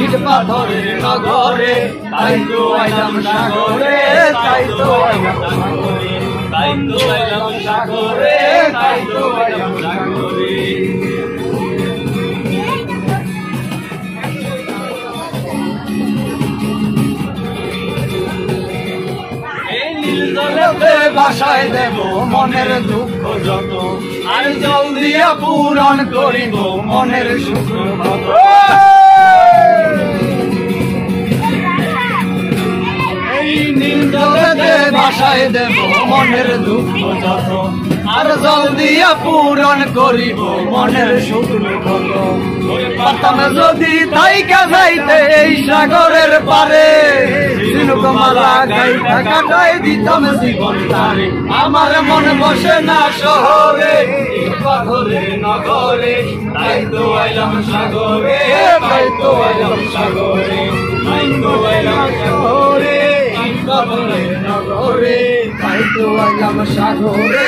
ইট পাথরের নগরে, তাই তো আইলাম সাগরে, তাই তো আইলাম সাগরে, তাই তো আইলাম সাগরে, তাই তো আইলাম সাগরে। এই নীল জলেতে ভাসায় দেব মনের দুঃখ যত, আর জল দিয়া পূরণ করিব মনের সুখ কত। এই নীল জলেতে ভাসায় দেব মনের দুঃখ যত, আর জল দিয়া পূরণ করিব মনের সুখ কত। পারতাম যদি তাইকা যাইতে এই সাগরের পারে, ঝিনুকমালা গাইতা কাটাই দিতাম জীবন তারে। আমার মন বসে না শহরে, ইট পাথরের নগরে, তাই তো আইলাম সাগরে, তাই তো আইলাম সাগরে, তাই তো আইলাম সাগরে, ইট পাথরের নগরে, তাই তো আইলাম সাগরে।